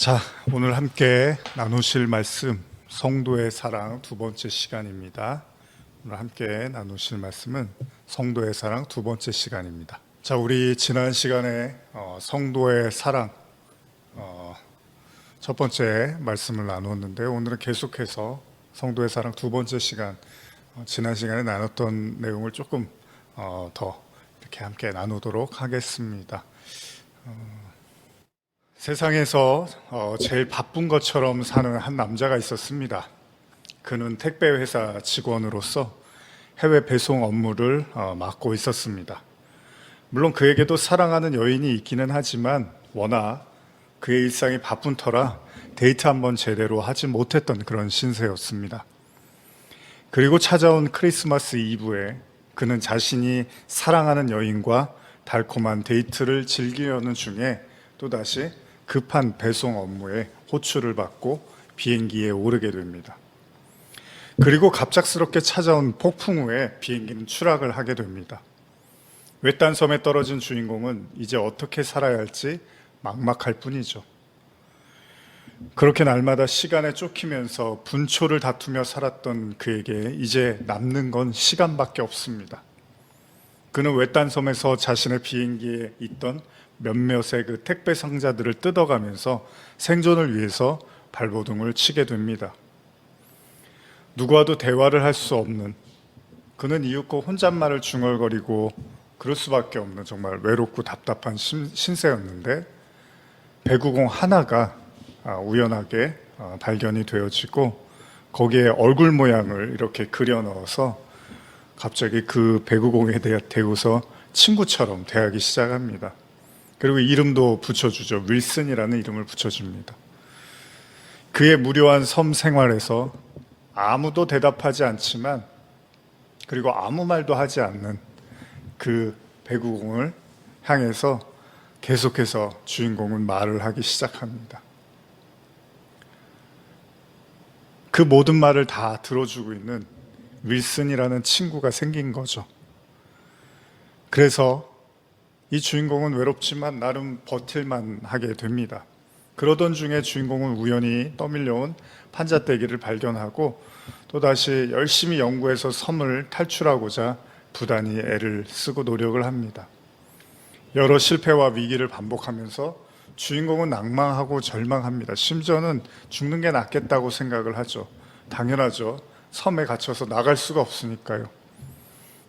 자, 오늘 함께 나누실 말씀 성도의 사랑 두 번째 시간입니다. 오늘 함께 나누실 말씀은 성도의 사랑 두 번째 시간입니다. 자, 우리 지난 시간에 성도의 사랑 첫 번째 말씀을 나누었는데 오늘은 계속해서 성도의 사랑 두 번째 시간 지난 시간에 나눴던 내용을 조금 더 이렇게 함께 나누도록 하겠습니다. 세상에서 제일 바쁜 것처럼 사는 한 남자가 있었습니다. 그는 택배 회사 직원으로서 해외 배송 업무를 맡고 있었습니다. 물론 그에게도 사랑하는 여인이 있기는 하지만 워낙 그의 일상이 바쁜 터라 데이트 한번 제대로 하지 못했던 그런 신세였습니다. 그리고 찾아온 크리스마스 이브에 그는 자신이 사랑하는 여인과 달콤한 데이트를 즐기려는 중에 또다시 급한 배송 업무에 호출을 받고 비행기에 오르게 됩니다. 그리고 갑작스럽게 찾아온 폭풍 후에 비행기는 추락을 하게 됩니다. 외딴 섬에 떨어진 주인공은 이제 어떻게 살아야 할지 막막할 뿐이죠. 그렇게 날마다 시간에 쫓기면서 분초를 다투며 살았던 그에게 이제 남는 건 시간밖에 없습니다. 그는 외딴 섬에서 자신의 비행기에 있던 몇몇의 그 택배 상자들을 뜯어가면서 생존을 위해서 발버둥을 치게 됩니다. 누구와도 대화를 할 수 없는, 그는 이윽고 혼잣말을 중얼거리고 그럴 수밖에 없는 정말 외롭고 답답한 신세였는데 배구공 하나가 우연하게 발견이 되어지고 거기에 얼굴 모양을 이렇게 그려 넣어서 갑자기 그 배구공에 대해서 친구처럼 대하기 시작합니다. 그리고 이름도 붙여주죠. 윌슨이라는 이름을 붙여줍니다. 그의 무료한 섬 생활에서 아무도 대답하지 않지만 그리고 아무 말도 하지 않는 그 배구공을 향해서 계속해서 주인공은 말을 하기 시작합니다. 그 모든 말을 다 들어주고 있는 윌슨이라는 친구가 생긴 거죠. 그래서 이 주인공은 외롭지만 나름 버틸만 하게 됩니다. 그러던 중에 주인공은 우연히 떠밀려온 판자떼기를 발견하고 또다시 열심히 연구해서 섬을 탈출하고자 부단히 애를 쓰고 노력을 합니다. 여러 실패와 위기를 반복하면서 주인공은 낭망하고 절망합니다. 심지어는 죽는 게 낫겠다고 생각을 하죠. 당연하죠. 섬에 갇혀서 나갈 수가 없으니까요.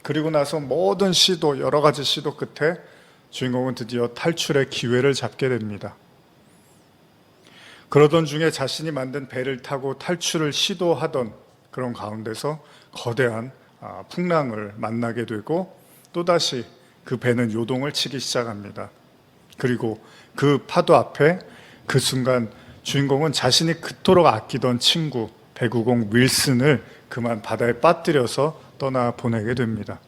그리고 나서 모든 시도, 여러 가지 시도 끝에 주인공은 드디어 탈출의 기회를 잡게 됩니다. 그러던 중에 자신이 만든 배를 타고 탈출을 시도하던 그런 가운데서 거대한 풍랑을 만나게 되고 또다시 그 배는 요동을 치기 시작합니다. 그리고 그 파도 앞에 그 순간 주인공은 자신이 그토록 아끼던 친구 배구공 윌슨을 그만 바다에 빠뜨려서 떠나 보내게 됩니다.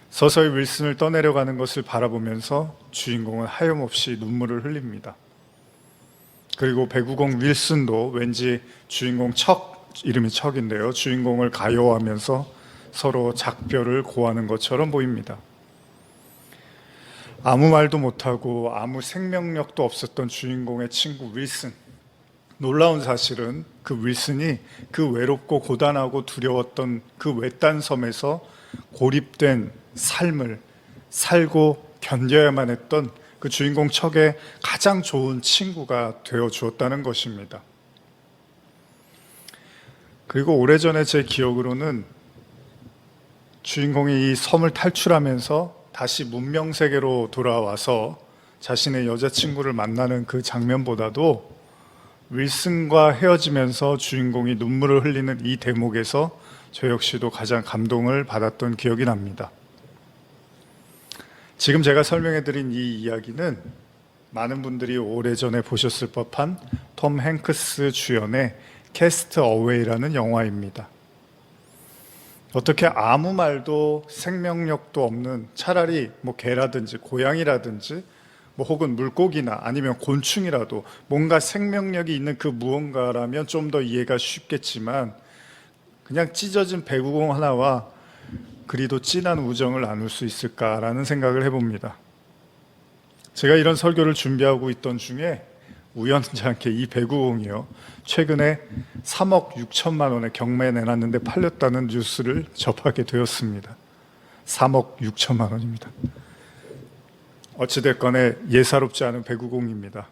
서서히 윌슨을 떠내려가는 것을 바라보면서 주인공은 하염없이 눈물을 흘립니다. 그리고 배구공 윌슨도 왠지 주인공 이름이 척인데요. 주인공을 가여워하면서 서로 작별을 고하는 것처럼 보입니다. 아무 말도 못하고 아무 생명력도 없었던 주인공의 친구 윌슨. 놀라운 사실은 그 윌슨이 그 외롭고 고단하고 두려웠던 그 외딴 섬에서 고립된 삶을 살고 견뎌야만 했던 그 주인공 척의 가장 좋은 친구가 되어 주었다는 것입니다. 그리고 오래전에 제 기억으로는 주인공이 이 섬을 탈출하면서 다시 문명 세계로 돌아와서 자신의 여자친구를 만나는 그 장면보다도 윌슨과 헤어지면서 주인공이 눈물을 흘리는 이 대목에서 저 역시도 가장 감동을 받았던 기억이 납니다. 지금 제가 설명해드린 이 이야기는 많은 분들이 오래전에 보셨을 법한 톰 행크스 주연의 캐스트 어웨이라는 영화입니다. 어떻게 아무 말도 생명력도 없는 차라리 개라든지 고양이라든지 혹은 물고기나 아니면 곤충이라도 뭔가 생명력이 있는 그 무언가라면 좀 더 이해가 쉽겠지만 그냥 찢어진 배구공 하나와 그리도 진한 우정을 나눌 수 있을까라는 생각을 해봅니다. 제가 이런 설교를 준비하고 있던 중에 우연치 않게 이 배구공이요, 최근에 3억 6천만 원에 경매에 내놨는데 팔렸다는 뉴스를 접하게 되었습니다. 3억 6천만 원입니다. 어찌됐건에 예사롭지 않은 배구공입니다.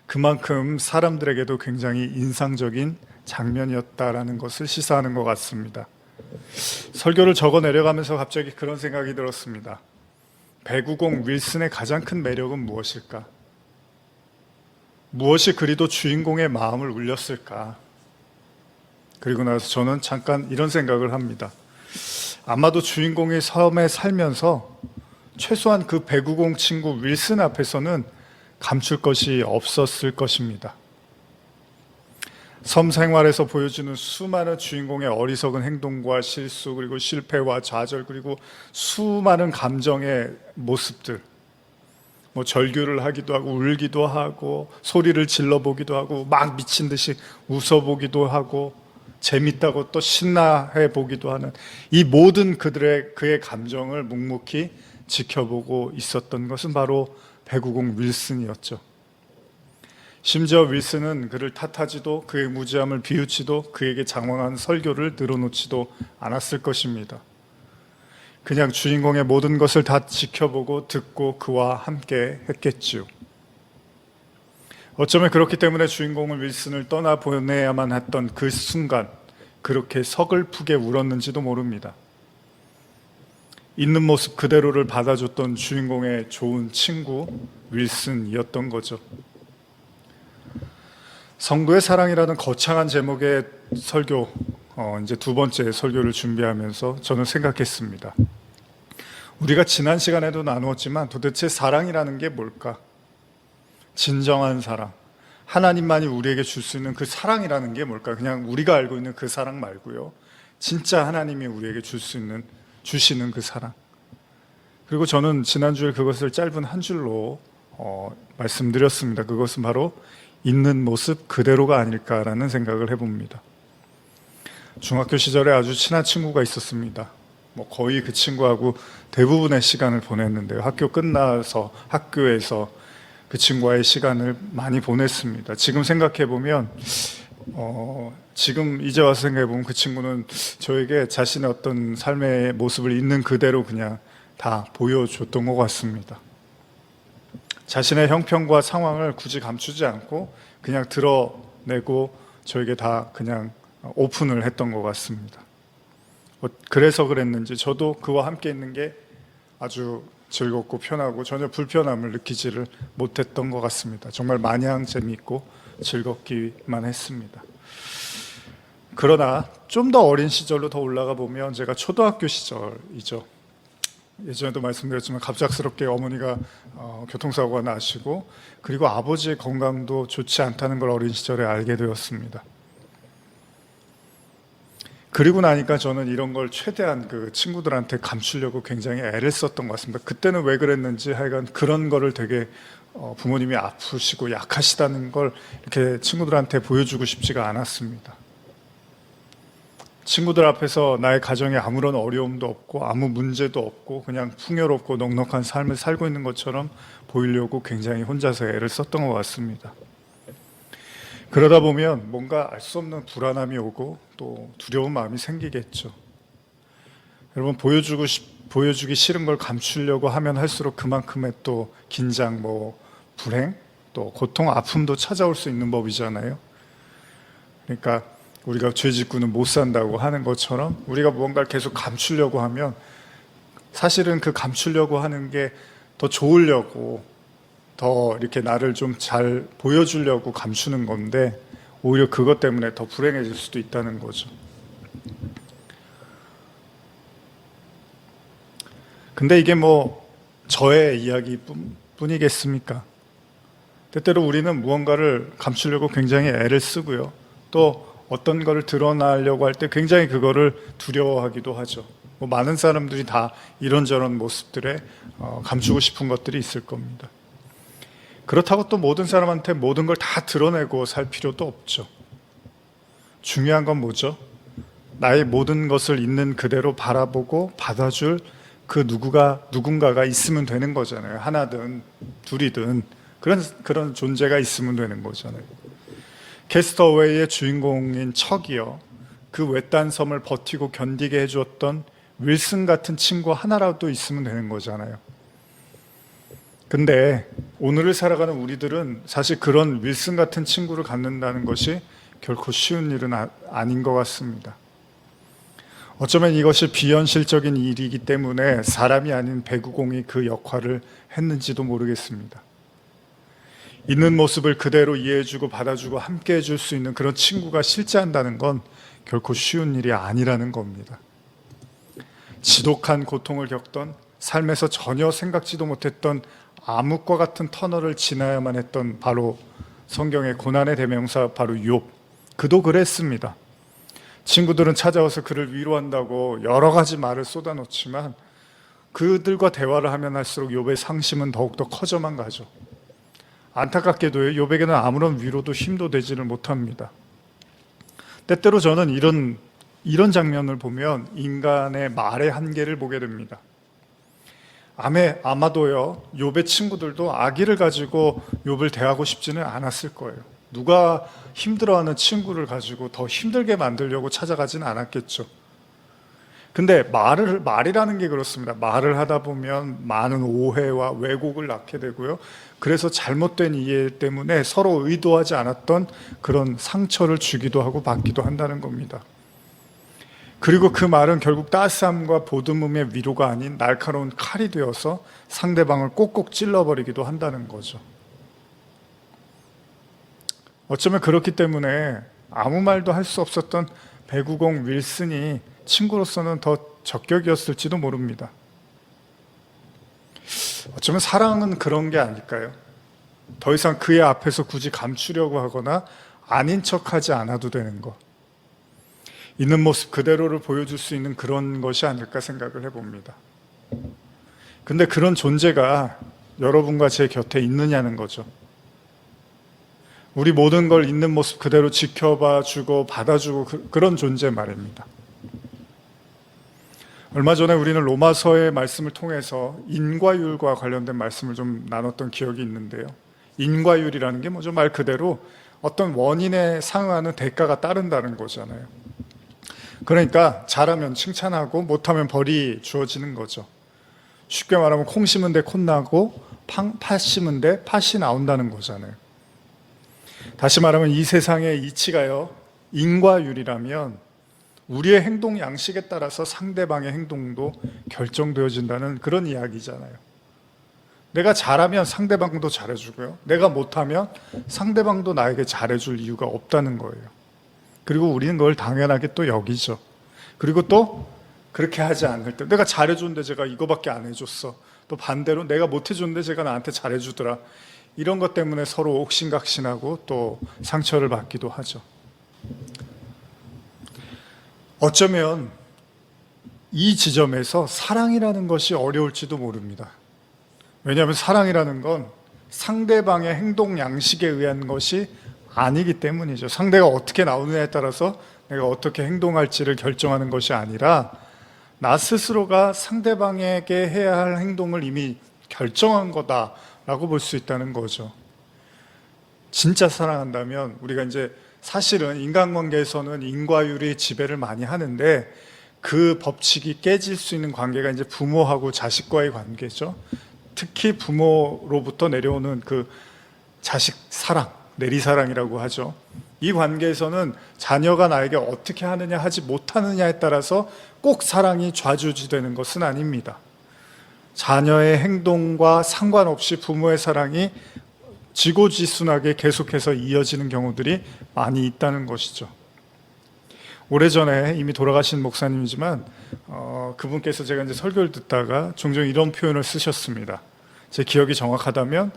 그만큼 사람들에게도 굉장히 인상적인 장면이었다라는 것을 시사하는 것 같습니다. 설교를 적어 내려가면서 갑자기 그런 생각이 들었습니다. 배구공 윌슨의 가장 큰 매력은 무엇일까? 무엇이 그리도 주인공의 마음을 울렸을까? 그리고 나서 저는 잠깐 이런 생각을 합니다. 아마도 주인공이 섬에 살면서 최소한 그 배구공 친구 윌슨 앞에서는 감출 것이 없었을 것입니다. 섬 생활에서 보여주는 수많은 주인공의 어리석은 행동과 실수, 그리고 실패와 좌절, 그리고 수많은 감정의 모습들, 뭐 절규를 하기도 하고 울기도 하고 소리를 질러보기도 하고 막 미친 듯이 웃어보기도 하고 재밌다고 또 신나해 보기도 하는 이 모든 그의 감정을 묵묵히 지켜보고 있었던 것은 바로 배구공 윌슨이었죠. 심지어 윌슨은 그를 탓하지도 그의 무지함을 비웃지도 그에게 장황한 설교를 늘어놓지도 않았을 것입니다. 그냥 주인공의 모든 것을 다 지켜보고 듣고 그와 함께 했겠죠. 어쩌면 그렇기 때문에 주인공은 윌슨을 떠나보내야만 했던 그 순간 그렇게 서글프게 울었는지도 모릅니다. 있는 모습 그대로를 받아줬던 주인공의 좋은 친구 윌슨이었던 거죠. 성도의 사랑이라는 거창한 제목의 설교, 이제 두 번째 설교를 준비하면서 저는 생각했습니다. 우리가 지난 시간에도 나누었지만 도대체 사랑이라는 게 뭘까? 진정한 사랑, 하나님만이 우리에게 줄 수 있는 그 사랑이라는 게 뭘까? 그냥 우리가 알고 있는 그 사랑 말고요, 진짜 하나님이 우리에게 주시는 그 사랑. 그리고 저는 지난주에 그것을 짧은 한 줄로 말씀드렸습니다. 그것은 바로 있는 모습 그대로가 아닐까라는 생각을 해봅니다. 중학교 시절에 아주 친한 친구가 있었습니다. 뭐 거의 그 친구하고 대부분의 시간을 보냈는데요. 학교 끝나서 학교에서 그 친구와의 시간을 많이 보냈습니다. 지금 생각해보면 지금 이제 와서 생각해보면 그 친구는 저에게 자신의 어떤 삶의 모습을 있는 그대로 그냥 다 보여줬던 것 같습니다. 자신의 형편과 상황을 굳이 감추지 않고 그냥 드러내고 저에게 다 그냥 오픈을 했던 것 같습니다. 그래서 그랬는지 저도 그와 함께 있는 게 아주 즐겁고 편하고 전혀 불편함을 느끼지를 못했던 것 같습니다. 정말 마냥 재미있고 즐겁기만 했습니다. 그러나 좀 더 어린 시절로 더 올라가 보면 제가 초등학교 시절이죠. 예전에도 말씀드렸지만 갑작스럽게 어머니가 교통사고가 나시고 그리고 아버지의 건강도 좋지 않다는 걸 어린 시절에 알게 되었습니다. 그리고 나니까 저는 이런 걸 최대한 그 친구들한테 감추려고 굉장히 애를 썼던 것 같습니다. 그때는 왜 그랬는지 하여간 그런 거를 되게 부모님이 아프시고 약하시다는 걸 이렇게 친구들한테 보여주고 싶지가 않았습니다. 친구들 앞에서 나의 가정에 아무런 어려움도 없고 아무 문제도 없고 그냥 풍요롭고 넉넉한 삶을 살고 있는 것처럼 보이려고 굉장히 혼자서 애를 썼던 것 같습니다. 그러다 보면 뭔가 알 수 없는 불안함이 오고 또 두려운 마음이 생기겠죠. 여러분, 보여주기 싫은 걸 감추려고 하면 할수록 그만큼의 또 긴장, 불행, 또 고통, 아픔도 찾아올 수 있는 법이잖아요. 그러니까 우리가 죄 짓고는 못 산다고 하는 것처럼 우리가 무언가를 계속 감추려고 하면 사실은 그 감추려고 하는 게 더 좋으려고 더 이렇게 나를 좀 잘 보여주려고 감추는 건데 오히려 그것 때문에 더 불행해질 수도 있다는 거죠. 근데 이게 저의 이야기뿐이겠습니까? 때때로 우리는 무언가를 감추려고 굉장히 애를 쓰고요. 또 어떤 거를 드러나려고 할 때 굉장히 그거를 두려워하기도 하죠. 많은 사람들이 다 이런저런 모습들에 감추고 싶은 것들이 있을 겁니다. 그렇다고 또 모든 사람한테 모든 걸 다 드러내고 살 필요도 없죠. 중요한 건 뭐죠? 나의 모든 것을 있는 그대로 바라보고 받아줄 그 누군가가 있으면 되는 거잖아요. 하나든 둘이든 그런 존재가 있으면 되는 거잖아요. 캐스터웨이의 주인공인 척이요, 그 외딴 섬을 버티고 견디게 해주었던 윌슨 같은 친구 하나라도 있으면 되는 거잖아요. 근데 오늘을 살아가는 우리들은 사실 그런 윌슨 같은 친구를 갖는다는 것이 결코 쉬운 일은 아닌 것 같습니다. 어쩌면 이것이 비현실적인 일이기 때문에 사람이 아닌 배구공이 그 역할을 했는지도 모르겠습니다. 있는 모습을 그대로 이해해주고 받아주고 함께 해줄 수 있는 그런 친구가 실제한다는 건 결코 쉬운 일이 아니라는 겁니다. 지독한 고통을 겪던, 삶에서 전혀 생각지도 못했던 암흑과 같은 터널을 지나야만 했던 바로 성경의 고난의 대명사 바로 욥, 그도 그랬습니다. 친구들은 찾아와서 그를 위로한다고 여러 가지 말을 쏟아놓지만 그들과 대화를 하면 할수록 욥의 상심은 더욱더 커져만 가죠. 안타깝게도 욥에게는 아무런 위로도 힘도 되지를 못합니다. 때때로 저는 이런 장면을 보면 인간의 말의 한계를 보게 됩니다. 아마도요, 욥의 친구들도 아기를 가지고 욥을 대하고 싶지는 않았을 거예요. 누가 힘들어하는 친구를 가지고 더 힘들게 만들려고 찾아가지는 않았겠죠. 근데 말이라는 게 그렇습니다. 말을 하다 보면 많은 오해와 왜곡을 낳게 되고요. 그래서 잘못된 이해 때문에 서로 의도하지 않았던 그런 상처를 주기도 하고 받기도 한다는 겁니다. 그리고 그 말은 결국 따스함과 보듬음의 위로가 아닌 날카로운 칼이 되어서 상대방을 꼭꼭 찔러버리기도 한다는 거죠. 어쩌면 그렇기 때문에 아무 말도 할 수 없었던 배구공 윌슨이 친구로서는 더 적격이었을지도 모릅니다. 어쩌면 사랑은 그런 게 아닐까요? 더 이상 그의 앞에서 굳이 감추려고 하거나 아닌 척하지 않아도 되는 것, 있는 모습 그대로를 보여줄 수 있는 그런 것이 아닐까 생각을 해봅니다. 근데 그런 존재가 여러분과 제 곁에 있느냐는 거죠. 우리 모든 걸 있는 모습 그대로 지켜봐 주고 받아주고 그런 존재 말입니다. 얼마 전에 우리는 로마서의 말씀을 통해서 인과율과 관련된 말씀을 좀 나눴던 기억이 있는데요. 인과율이라는 게 뭐죠? 말 그대로 어떤 원인에 상응하는 대가가 따른다는 거잖아요. 그러니까 잘하면 칭찬하고 못하면 벌이 주어지는 거죠. 쉽게 말하면 콩 심은 데 콩 나고 팥 심은 데 팥이 나온다는 거잖아요. 다시 말하면 이 세상의 이치가요, 인과율이라면 우리의 행동 양식에 따라서 상대방의 행동도 결정되어진다는 그런 이야기잖아요. 내가 잘하면 상대방도 잘해주고요, 내가 못하면 상대방도 나에게 잘해줄 이유가 없다는 거예요. 그리고 우리는 그걸 당연하게 또 여기죠. 그리고 또 그렇게 하지 않을 때, 내가 잘해줬는데 제가 이거밖에 안 해줬어, 또 반대로 내가 못해줬는데 제가 나한테 잘해주더라, 이런 것 때문에 서로 옥신각신하고 또 상처를 받기도 하죠. 어쩌면 이 지점에서 사랑이라는 것이 어려울지도 모릅니다. 왜냐하면 사랑이라는 건 상대방의 행동 양식에 의한 것이 아니기 때문이죠. 상대가 어떻게 나오느냐에 따라서 내가 어떻게 행동할지를 결정하는 것이 아니라 나 스스로가 상대방에게 해야 할 행동을 이미 결정한 거다라고 볼 수 있다는 거죠. 진짜 사랑한다면 우리가 이제 사실은 인간관계에서는 인과율이 지배를 많이 하는데 그 법칙이 깨질 수 있는 관계가 이제 부모하고 자식과의 관계죠. 특히 부모로부터 내려오는 그 자식 사랑, 내리사랑이라고 하죠. 이 관계에서는 자녀가 나에게 어떻게 하느냐 하지 못하느냐에 따라서 꼭 사랑이 좌지우지되는 것은 아닙니다. 자녀의 행동과 상관없이 부모의 사랑이 지고지순하게 계속해서 이어지는 경우들이 많이 있다는 것이죠. 오래전에 이미 돌아가신 목사님이지만 그분께서 제가 이제 설교를 듣다가 종종 이런 표현을 쓰셨습니다. 제 기억이 정확하다면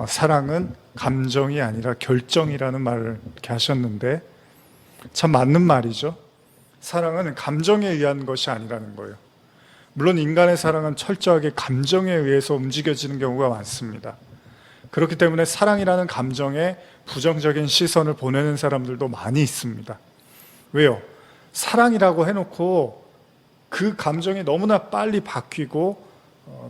사랑은 감정이 아니라 결정이라는 말을 이렇게 하셨는데 참 맞는 말이죠. 사랑은 감정에 의한 것이 아니라는 거예요. 물론 인간의 사랑은 철저하게 감정에 의해서 움직여지는 경우가 많습니다. 그렇기 때문에 사랑이라는 감정에 부정적인 시선을 보내는 사람들도 많이 있습니다. 왜요? 사랑이라고 해놓고 그 감정이 너무나 빨리 바뀌고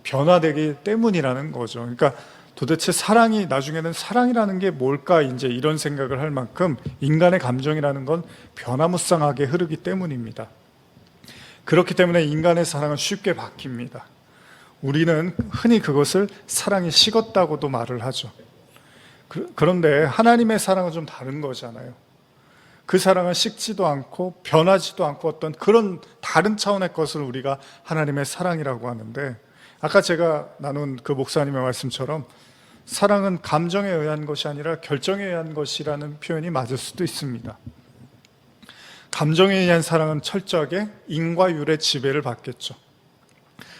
변화되기 때문이라는 거죠. 그러니까 도대체 사랑이 나중에는 사랑이라는 게 뭘까 이제 이런 생각을 할 만큼 인간의 감정이라는 건 변화무쌍하게 흐르기 때문입니다. 그렇기 때문에 인간의 사랑은 쉽게 바뀝니다. 우리는 흔히 그것을 사랑이 식었다고도 말을 하죠. 그런데 하나님의 사랑은 좀 다른 거잖아요. 그 사랑은 식지도 않고 변하지도 않고 어떤 그런 다른 차원의 것을 우리가 하나님의 사랑이라고 하는데, 아까 제가 나눈 그 목사님의 말씀처럼 사랑은 감정에 의한 것이 아니라 결정에 의한 것이라는 표현이 맞을 수도 있습니다. 감정에 의한 사랑은 철저하게 인과 율의 지배를 받겠죠.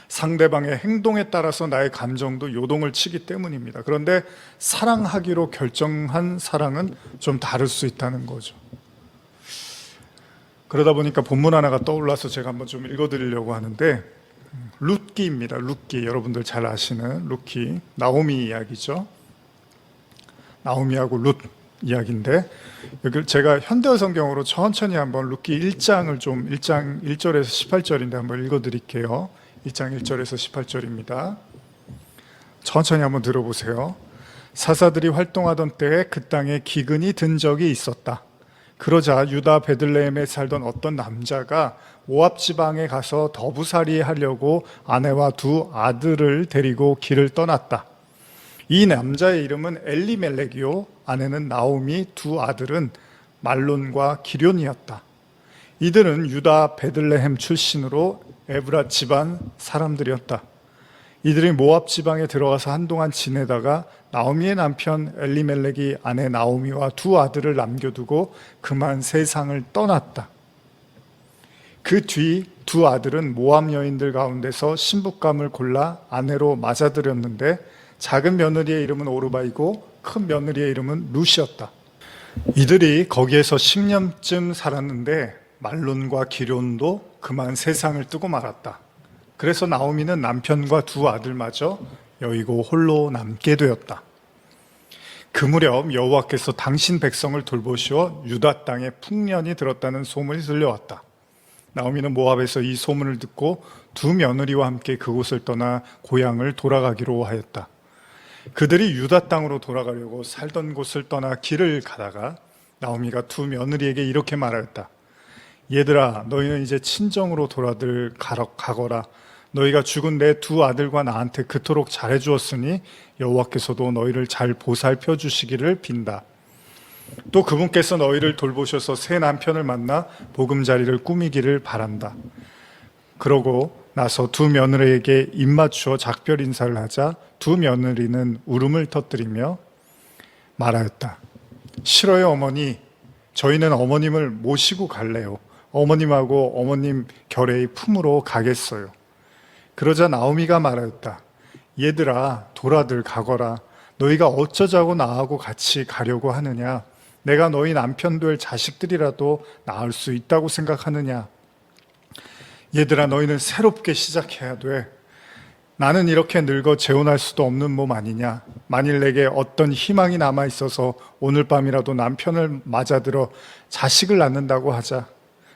상대방의 행동에 따라서 나의 감정도 요동을 치기 때문입니다. 그런데 사랑하기로 결정한 사랑은 좀 다를 수 있다는 거죠. 그러다 보니까 본문 하나가 떠올라서 제가 한번 좀 읽어드리려고 하는데, 룻기입니다. 룻기, 여러분들 잘 아시는 룻기, 나오미 이야기죠. 나오미하고 룻 이야기인데, 여기 제가 현대어 성경으로 천천히 한번 룻기 1장을 좀 1장 1절에서 18절인데 한번 읽어드릴게요. 1장 1절에서 18절입니다. 천천히 한번 들어보세요. 사사들이 활동하던 때에 그 땅에 기근이 든 적이 있었다. 그러자 유다 베들레헴에 살던 어떤 남자가 모압 지방에 가서 더부살이 하려고 아내와 두 아들을 데리고 길을 떠났다. 이 남자의 이름은 엘리멜렉이요, 아내는 나오미, 두 아들은 말론과 기럐이었다. 이들은 유다 베들레헴 출신으로 에브라 집안 사람들이었다. 이들이 모압 지방에 들어가서 한동안 지내다가 나오미의 남편 엘리멜렉이 아내 나오미와 두 아들을 남겨두고 그만 세상을 떠났다. 그 뒤 두 아들은 모압 여인들 가운데서 신부감을 골라 아내로 맞아들였는데, 작은 며느리의 이름은 오르바이고 큰 며느리의 이름은 룻이었다. 이들이 거기에서 10년쯤 살았는데 말론과 기럐도 그만 세상을 뜨고 말았다. 그래서 나오미는 남편과 두 아들마저 여의고 홀로 남게 되었다. 그 무렵 여호와께서 당신 백성을 돌보시어 유다 땅에 풍년이 들었다는 소문이 들려왔다. 나오미는 모압에서 이 소문을 듣고 두 며느리와 함께 그곳을 떠나 고향을 돌아가기로 하였다. 그들이 유다 땅으로 돌아가려고 살던 곳을 떠나 길을 가다가 나오미가 두 며느리에게 이렇게 말하였다. 얘들아, 너희는 이제 친정으로 돌아들 가거라. 너희가 죽은 내 두 아들과 나한테 그토록 잘해주었으니 여호와께서도 너희를 잘 보살펴 주시기를 빈다. 또 그분께서 너희를 돌보셔서 새 남편을 만나 보금자리를 꾸미기를 바란다. 그러고 나서 두 며느리에게 입맞추어 작별 인사를 하자 두 며느리는 울음을 터뜨리며 말하였다. 싫어요, 어머니. 저희는 어머님을 모시고 갈래요. 어머님하고 어머님 결례의 품으로 가겠어요. 그러자 나오미가 말하였다. 얘들아, 돌아들 가거라. 너희가 어쩌자고 나하고 같이 가려고 하느냐? 내가 너희 남편 될 자식들이라도 낳을 수 있다고 생각하느냐? 얘들아, 너희는 새롭게 시작해야 돼. 나는 이렇게 늙어 재혼할 수도 없는 몸 아니냐? 만일 내게 어떤 희망이 남아있어서 오늘 밤이라도 남편을 맞아들어 자식을 낳는다고 하자.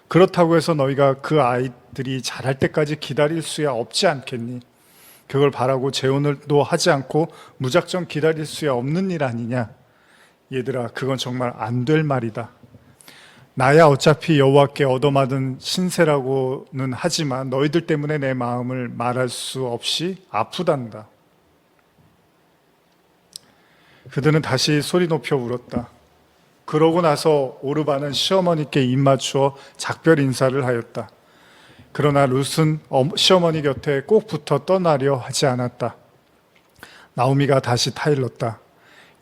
그렇다고 해서 너희가 그 아이들이 자랄 때까지 기다릴 수야 없지 않겠니? 그걸 바라고 재혼을도 하지 않고 무작정 기다릴 수야 없는 일 아니냐? 얘들아, 그건 정말 안 될 말이다. 나야 어차피 여호와께 얻어맞은 신세라고는 하지만 너희들 때문에 내 마음을 말할 수 없이 아프단다. 그들은 다시 소리 높여 울었다. 그러고 나서 오르바는 시어머니께 입맞추어 작별 인사를 하였다. 그러나 룻은 시어머니 곁에 꼭 붙어 떠나려 하지 않았다. 나오미가 다시 타일렀다.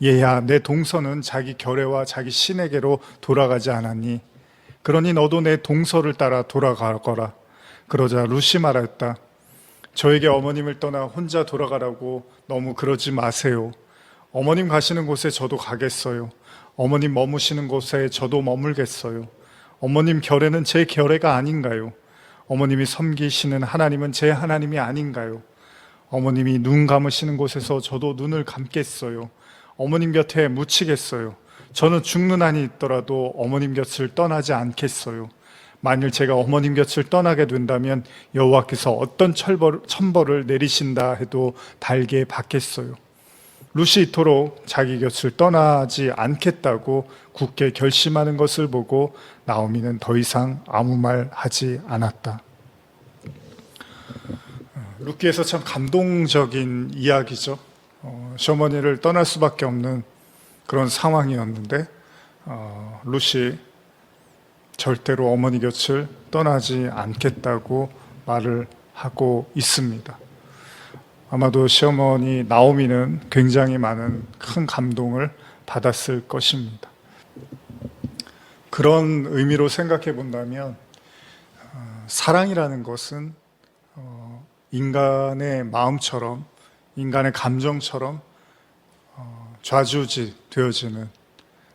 얘야, 내 동서는 자기 결례와 자기 신에게로 돌아가지 않았니? 그러니 너도 내 동서를 따라 돌아가거라. 그러자 룻이 말했다. 저에게 어머님을 떠나 혼자 돌아가라고 너무 그러지 마세요. 어머님 가시는 곳에 저도 가겠어요. 어머님 머무시는 곳에 저도 머물겠어요. 어머님 결례는 제 결례가 아닌가요? 어머님이 섬기시는 하나님은 제 하나님이 아닌가요? 어머님이 눈 감으시는 곳에서 저도 눈을 감겠어요. 어머님 곁에 묻히겠어요. 저는 죽는 한이 있더라도 어머님 곁을 떠나지 않겠어요. 만일 제가 어머님 곁을 떠나게 된다면 여호와께서 어떤 천벌을 내리신다 해도 달게 받겠어요. 룻이 이토록 자기 곁을 떠나지 않겠다고 굳게 결심하는 것을 보고 나오미는 더 이상 아무 말 하지 않았다. 룻기에서 참 감동적인 이야기죠. 시어머니를 떠날 수밖에 없는 그런 상황이었는데 룻이 절대로 어머니 곁을 떠나지 않겠다고 말을 하고 있습니다. 아마도 시어머니 나오미는 굉장히 많은 큰 감동을 받았을 것입니다. 그런 의미로 생각해 본다면 사랑이라는 것은 인간의 마음처럼, 인간의 감정처럼 좌지우지 되어지는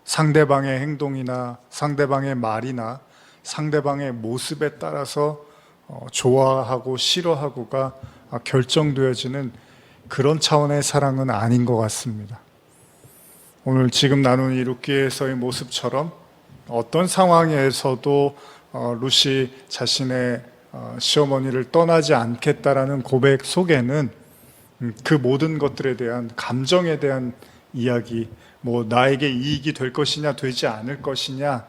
상대방의 행동이나 상대방의 말이나 상대방의 모습에 따라서 좋아하고 싫어하고가 결정되어지는 그런 차원의 사랑은 아닌 것 같습니다. 오늘 지금 나눈 이 룻기에서의 모습처럼 어떤 상황에서도 룻이 자신의 시어머니를 떠나지 않겠다라는 고백 속에는 그 모든 것들에 대한 감정에 대한 이야기, 뭐 나에게 이익이 될 것이냐 되지 않을 것이냐,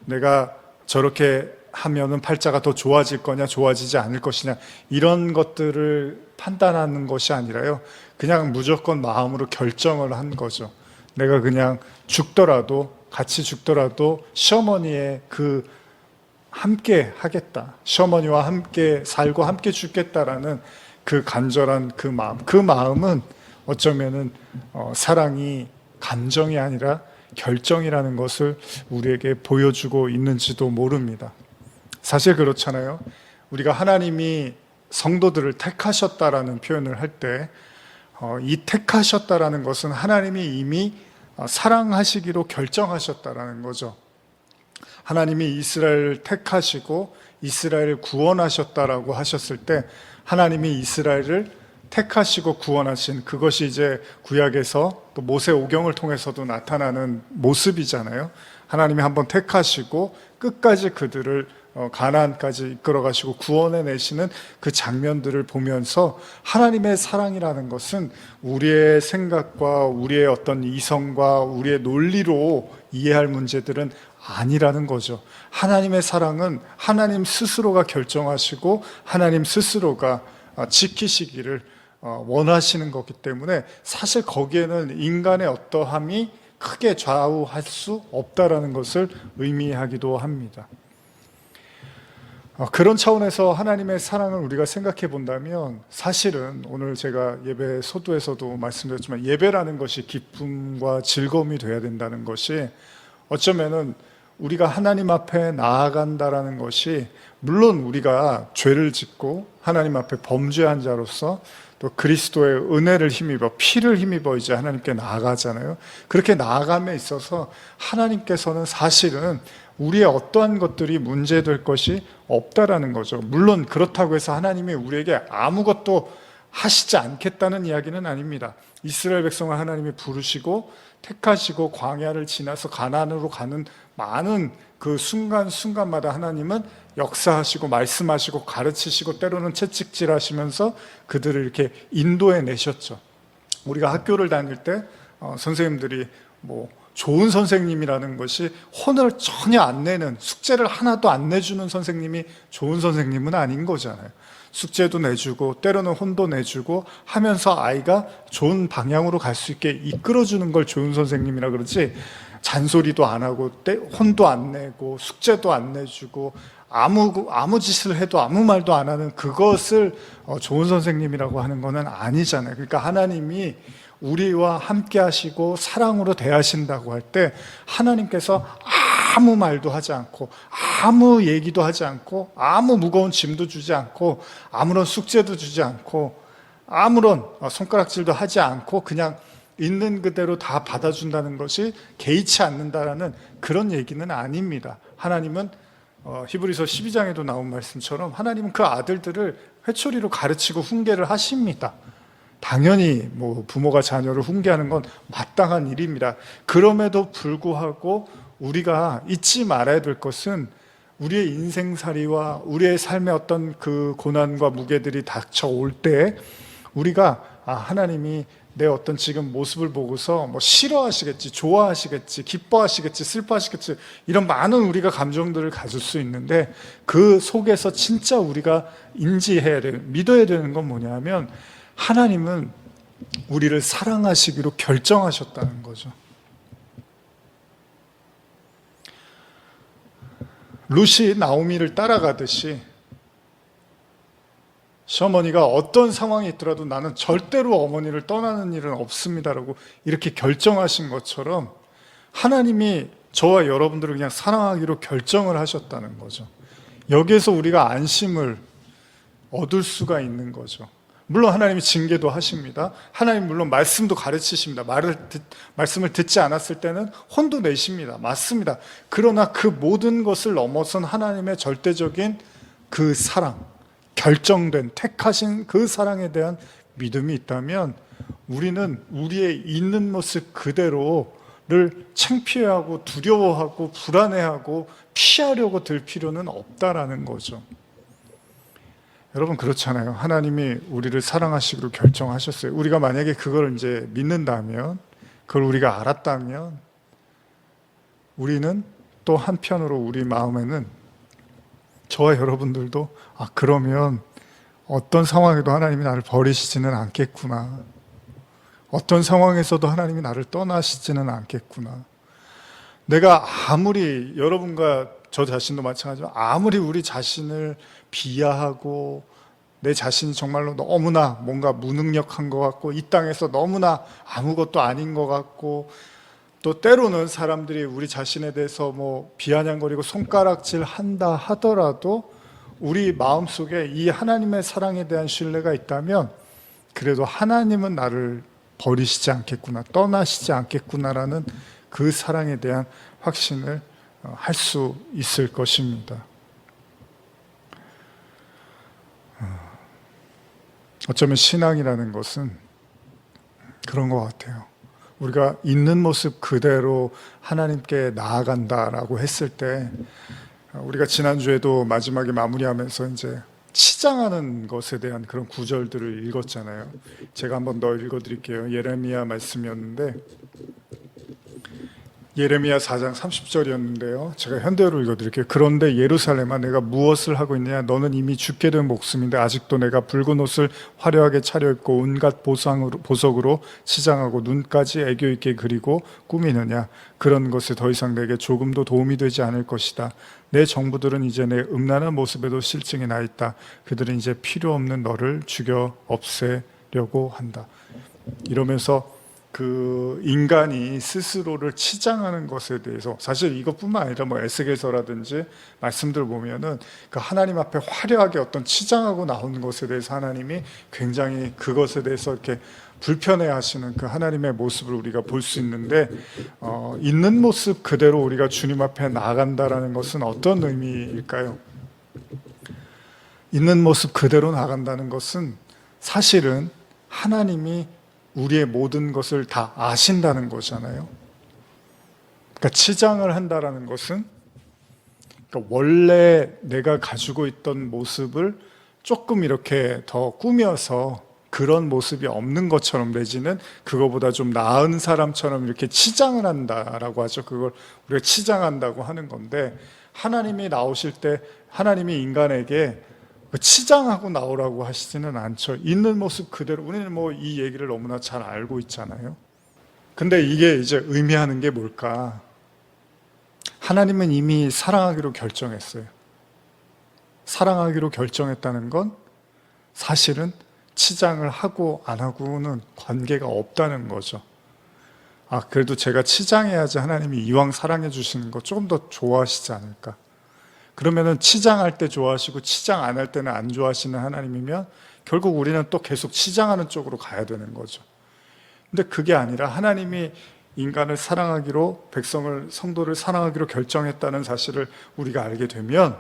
내가 저렇게 하면은 팔자가 더 좋아질 거냐 좋아지지 않을 것이냐, 이런 것들을 판단하는 것이 아니라요, 그냥 무조건 마음으로 결정을 한 거죠. 내가 그냥 죽더라도, 같이 죽더라도 시어머니의 그 함께 하겠다, 시어머니와 함께 살고 함께 죽겠다라는 그 간절한 그 마음은 어쩌면은 사랑이 감정이 아니라 결정이라는 것을 우리에게 보여주고 있는지도 모릅니다. 사실 그렇잖아요. 우리가 하나님이 성도들을 택하셨다라는 표현을 할 때 이 택하셨다라는 것은 하나님이 이미 사랑하시기로 결정하셨다라는 거죠. 하나님이 이스라엘을 택하시고 이스라엘을 구원하셨다라고 하셨을 때 하나님이 이스라엘을 택하시고 구원하신 그것이 이제 구약에서 또 모세오경을 통해서도 나타나는 모습이잖아요. 하나님이 한번 택하시고 끝까지 그들을 가나안까지 이끌어 가시고 구원해 내시는 그 장면들을 보면서 하나님의 사랑이라는 것은 우리의 생각과 우리의 어떤 이성과 우리의 논리로 이해할 문제들은 아니라는 거죠. 하나님의 사랑은 하나님 스스로가 결정하시고 하나님 스스로가 지키시기를 원하시는 거기 때문에 사실 거기에는 인간의 어떠함이 크게 좌우할 수 없다라는 것을 의미하기도 합니다. 그런 차원에서 하나님의 사랑을 우리가 생각해 본다면 사실은 오늘 제가 예배 소도에서도 말씀드렸지만 예배라는 것이 기쁨과 즐거움이 돼야 된다는 것이 어쩌면은 우리가 하나님 앞에 나아간다라는 것이 물론 우리가 죄를 짓고 하나님 앞에 범죄한 자로서 또 그리스도의 은혜를 힘입어 피를 힘입어 이제 하나님께 나아가잖아요. 그렇게 나아감에 있어서 하나님께서는 사실은 우리의 어떠한 것들이 문제될 것이 없다라는 거죠. 물론 그렇다고 해서 하나님이 우리에게 아무것도 하시지 않겠다는 이야기는 아닙니다. 이스라엘 백성을 하나님이 부르시고 택하시고 광야를 지나서 가나안으로 가는 많은 그 순간순간마다 하나님은 역사하시고 말씀하시고 가르치시고 때로는 채찍질하시면서 그들을 이렇게 인도해 내셨죠. 우리가 학교를 다닐 때 선생님들이 뭐 좋은 선생님이라는 것이 혼을 전혀 안 내는, 숙제를 하나도 안 내주는 선생님이 좋은 선생님은 아닌 거잖아요. 숙제도 내주고 때로는 혼도 내주고 하면서 아이가 좋은 방향으로 갈 수 있게 이끌어주는 걸 좋은 선생님이라 그러지, 잔소리도 안 하고 혼도 안 내고 숙제도 안 내주고 아무 짓을 해도 아무 말도 안 하는 그것을 좋은 선생님이라고 하는 것은 아니잖아요. 그러니까 하나님이 우리와 함께 하시고 사랑으로 대하신다고 할 때 하나님께서 아무 말도 하지 않고 아무 얘기도 하지 않고 아무 무거운 짐도 주지 않고 아무런 숙제도 주지 않고 아무런 손가락질도 하지 않고 그냥 있는 그대로 다 받아준다는 것이 개의치 않는다라는 그런 얘기는 아닙니다. 하나님은 히브리서 12장에도 나온 말씀처럼 하나님은 그 아들들을 회초리로 가르치고 훈계를 하십니다. 당연히 뭐 부모가 자녀를 훈계하는 건 마땅한 일입니다. 그럼에도 불구하고 우리가 잊지 말아야 될 것은 우리의 인생살이와 우리의 삶의 어떤 그 고난과 무게들이 닥쳐올 때 우리가 하나님이 내 어떤 지금 모습을 보고서 뭐 싫어하시겠지, 좋아하시겠지, 기뻐하시겠지, 슬퍼하시겠지, 이런 많은 우리가 감정들을 가질 수 있는데, 그 속에서 진짜 우리가 인지해야 되는, 믿어야 되는 건 뭐냐면, 하나님은 우리를 사랑하시기로 결정하셨다는 거죠. 룻이 나오미를 따라가듯이 시어머니가 어떤 상황이 있더라도 나는 절대로 어머니를 떠나는 일은 없습니다라고 이렇게 결정하신 것처럼 하나님이 저와 여러분들을 그냥 사랑하기로 결정을 하셨다는 거죠. 여기에서 우리가 안심을 얻을 수가 있는 거죠. 물론 하나님이 징계도 하십니다. 하나님 물론 말씀도 가르치십니다. 말씀을 듣지 않았을 때는 혼도 내십니다. 맞습니다. 그러나 그 모든 것을 넘어선 하나님의 절대적인 그 사랑, 결정된, 택하신 그 사랑에 대한 믿음이 있다면 우리는 우리의 있는 모습 그대로를 창피해하고 두려워하고 불안해하고 피하려고 들 필요는 없다라는 거죠. 여러분 그렇잖아요. 하나님이 우리를 사랑하시기로 결정하셨어요. 우리가 만약에 그걸 이제 믿는다면, 그걸 우리가 알았다면, 우리는 또 한편으로 우리 마음에는 저와 여러분들도 그러면 어떤 상황에도 하나님이 나를 버리시지는 않겠구나. 어떤 상황에서도 하나님이 나를 떠나시지는 않겠구나. 내가 아무리 여러분과 저 자신도 마찬가지지만 아무리 우리 자신을 비하하고 내 자신이 정말로 너무나 뭔가 무능력한 것 같고 이 땅에서 너무나 아무것도 아닌 것 같고 또 때로는 사람들이 우리 자신에 대해서 뭐 비아냥거리고 손가락질 한다 하더라도 우리 마음속에 이 하나님의 사랑에 대한 신뢰가 있다면 그래도 하나님은 나를 버리시지 않겠구나, 떠나시지 않겠구나라는 그 사랑에 대한 확신을 할 수 있을 것입니다. 어쩌면 신앙이라는 것은 그런 것 같아요. 우리가 있는 모습 그대로 하나님께 나아간다라고 했을 때, 우리가 지난주에도 마지막에 마무리하면서 이제 치장하는 것에 대한 그런 구절들을 읽었잖아요. 제가 한번 더 읽어드릴게요. 예레미야 말씀이었는데, 예레미야 4장 30절이었는데요. 제가 현대어로 읽어드릴게요. 그런데 예루살렘아, 내가 무엇을 하고 있느냐? 너는 이미 죽게 된 목숨인데 아직도 내가 붉은 옷을 화려하게 차려입고 온갖 보석으로 치장하고 눈까지 애교 있게 그리고 꾸미느냐? 그런 것에 더 이상 내게 조금도 도움이 되지 않을 것이다. 내 정부들은 이제 내 음란한 모습에도 실증이 나 있다. 그들은 이제 필요 없는 너를 죽여 없애려고 한다. 이러면서 그 인간이 스스로를 치장하는 것에 대해서, 사실 이것뿐만 아니라 뭐 에스겔서라든지 말씀들 보면은 그 하나님 앞에 화려하게 어떤 치장하고 나오는 것에 대해서 하나님이 굉장히 그것에 대해서 이렇게 불편해 하시는 그 하나님의 모습을 우리가 볼 수 있는데, 있는 모습 그대로 우리가 주님 앞에 나아간다라는 것은 어떤 의미일까요? 있는 모습 그대로 나아간다는 것은 사실은 하나님이 우리의 모든 것을 다 아신다는 거잖아요. 그러니까 치장을 한다라는 것은, 그러니까 원래 내가 가지고 있던 모습을 조금 이렇게 더 꾸며서 그런 모습이 없는 것처럼 내지는 그거보다 좀 나은 사람처럼 이렇게 치장을 한다라고 하죠. 그걸 우리가 치장한다고 하는 건데, 하나님이 나오실 때 하나님이 인간에게 치장하고 나오라고 하시지는 않죠. 있는 모습 그대로. 우리는 뭐 이 얘기를 너무나 잘 알고 있잖아요. 근데 이게 이제 의미하는 게 뭘까? 하나님은 이미 사랑하기로 결정했어요. 사랑하기로 결정했다는 건 사실은 치장을 하고 안 하고는 관계가 없다는 거죠. 그래도 제가 치장해야지 하나님이 이왕 사랑해 주시는 거 조금 더 좋아하시지 않을까? 그러면은 치장할 때 좋아하시고 치장 안 할 때는 안 좋아하시는 하나님이면 결국 우리는 또 계속 치장하는 쪽으로 가야 되는 거죠. 근데 그게 아니라 하나님이 인간을 사랑하기로, 백성을, 성도를 사랑하기로 결정했다는 사실을 우리가 알게 되면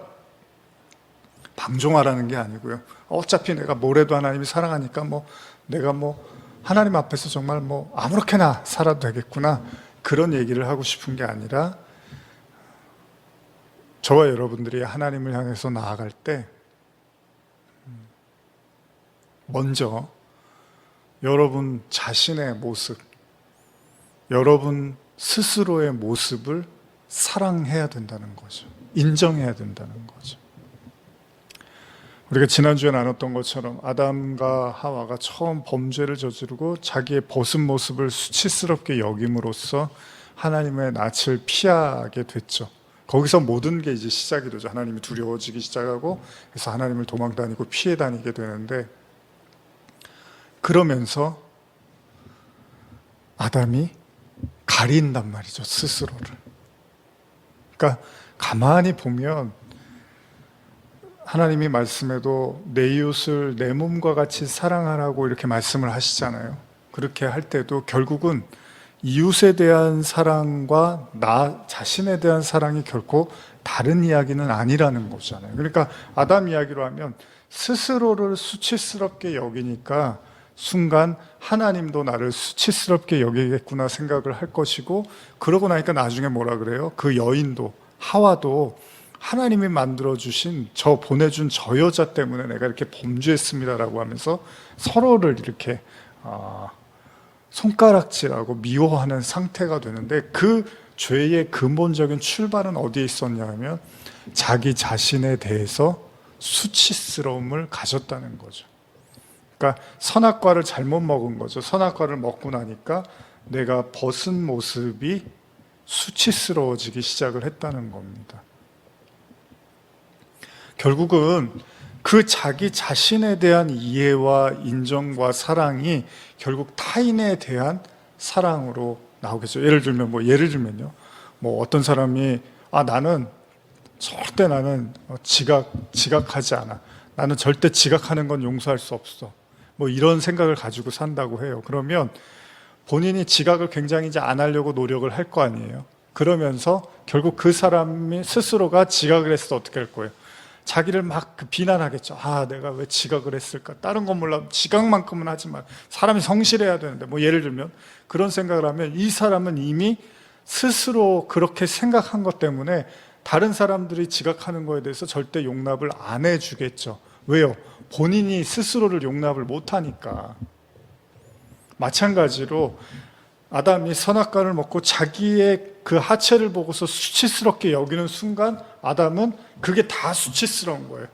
방종하라는 게 아니고요. 어차피 내가 뭐래도 하나님이 사랑하니까 내가 하나님 앞에서 정말 아무렇게나 살아도 되겠구나, 그런 얘기를 하고 싶은 게 아니라, 저와 여러분들이 하나님을 향해서 나아갈 때 먼저 여러분 자신의 모습, 여러분 스스로의 모습을 사랑해야 된다는 거죠. 인정해야 된다는 거죠. 우리가 지난주에 나눴던 것처럼 아담과 하와가 처음 범죄를 저지르고 자기의 벗은 모습을 수치스럽게 여김으로써 하나님의 낯을 피하게 됐죠. 거기서 모든 게 이제 시작이 되죠. 하나님이 두려워지기 시작하고, 그래서 하나님을 도망다니고 피해 다니게 되는데, 그러면서 아담이 가린단 말이죠, 스스로를. 그러니까 가만히 보면 하나님이 말씀에도 내 이웃을 내 몸과 같이 사랑하라고 이렇게 말씀을 하시잖아요. 그렇게 할 때도 결국은 이웃에 대한 사랑과 나 자신에 대한 사랑이 결코 다른 이야기는 아니라는 거잖아요. 그러니까 아담 이야기로 하면 스스로를 수치스럽게 여기니까 순간 하나님도 나를 수치스럽게 여기겠구나 생각을 할 것이고, 그러고 나니까 나중에 뭐라 그래요? 그 여인도, 하와도 하나님이 만들어주신 보내준 저 여자 때문에 내가 이렇게 범죄했습니다라고 하면서 서로를 이렇게 손가락질하고 미워하는 상태가 되는데, 그 죄의 근본적인 출발은 어디에 있었냐 하면 자기 자신에 대해서 수치스러움을 가졌다는 거죠. 그러니까 선악과를 잘못 먹은 거죠. 선악과를 먹고 나니까 내가 벗은 모습이 수치스러워지기 시작을 했다는 겁니다. 결국은 그 자기 자신에 대한 이해와 인정과 사랑이 결국 타인에 대한 사랑으로 나오겠죠. 예를 들면요. 어떤 사람이 나는 절대 지각하지 않아. 나는 절대 지각하는 건 용서할 수 없어. 이런 생각을 가지고 산다고 해요. 그러면 본인이 지각을 굉장히 이제 안 하려고 노력을 할 거 아니에요. 그러면서 결국 그 사람이 스스로가 지각을 했을 때 어떻게 할 거예요? 자기를 막 비난하겠죠. 내가 왜 지각을 했을까? 다른 건 몰라. 지각만큼은 하지 마. 사람이 성실해야 되는데. 예를 들면 그런 생각을 하면 이 사람은 이미 스스로 그렇게 생각한 것 때문에 다른 사람들이 지각하는 거에 대해서 절대 용납을 안 해주겠죠. 왜요? 본인이 스스로를 용납을 못하니까. 마찬가지로 아담이 선악과를 먹고 자기의 그 하체를 보고서 수치스럽게 여기는 순간 아담은 그게 다 수치스러운 거예요.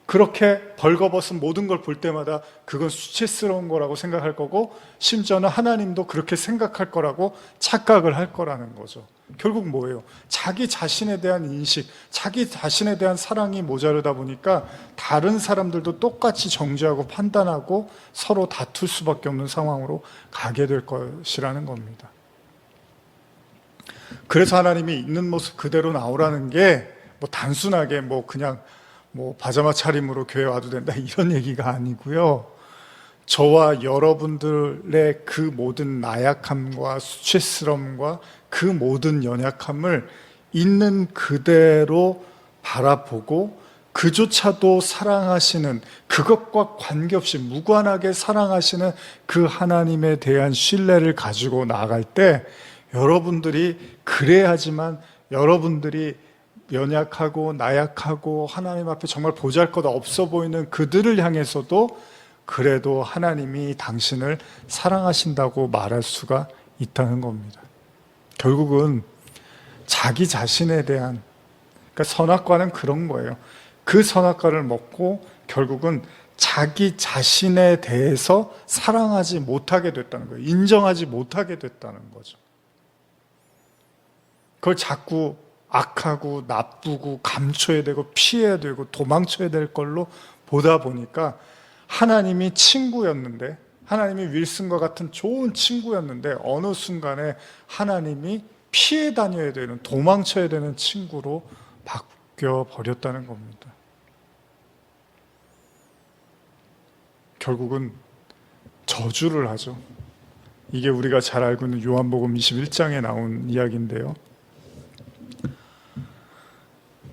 그렇게 벌거벗은 모든 걸 볼 때마다 그건 수치스러운 거라고 생각할 거고, 심지어는 하나님도 그렇게 생각할 거라고 착각을 할 거라는 거죠. 결국 뭐예요? 자기 자신에 대한 인식, 자기 자신에 대한 사랑이 모자르다 보니까 다른 사람들도 똑같이 정죄하고 판단하고 서로 다툴 수밖에 없는 상황으로 가게 될 것이라는 겁니다. 그래서 하나님이 있는 모습 그대로 나오라는 게 단순하게 그냥 파자마 차림으로 교회 와도 된다 이런 얘기가 아니고요. 저와 여러분들의 그 모든 나약함과 수치스러움과 그 모든 연약함을 있는 그대로 바라보고 그조차도 사랑하시는, 그것과 관계없이 무관하게 사랑하시는 그 하나님에 대한 신뢰를 가지고 나아갈 때, 여러분들이 그래야지만 여러분들이 연약하고 나약하고 하나님 앞에 정말 보잘것 없어 보이는 그들을 향해서도 그래도 하나님이 당신을 사랑하신다고 말할 수가 있다는 겁니다. 결국은 자기 자신에 대한, 그러니까 선악과는 그런 거예요. 그 선악과를 먹고 결국은 자기 자신에 대해서 사랑하지 못하게 됐다는 거예요. 인정하지 못하게 됐다는 거죠. 그걸 자꾸 악하고 나쁘고 감춰야 되고 피해야 되고 도망쳐야 될 걸로 보다 보니까 하나님이 친구였는데, 하나님이 윌슨과 같은 좋은 친구였는데 어느 순간에 하나님이 피해 다녀야 되는, 도망쳐야 되는 친구로 바뀌어 버렸다는 겁니다. 결국은 저주를 하죠. 이게 우리가 잘 알고 있는 요한복음 21장에 나온 이야기인데요.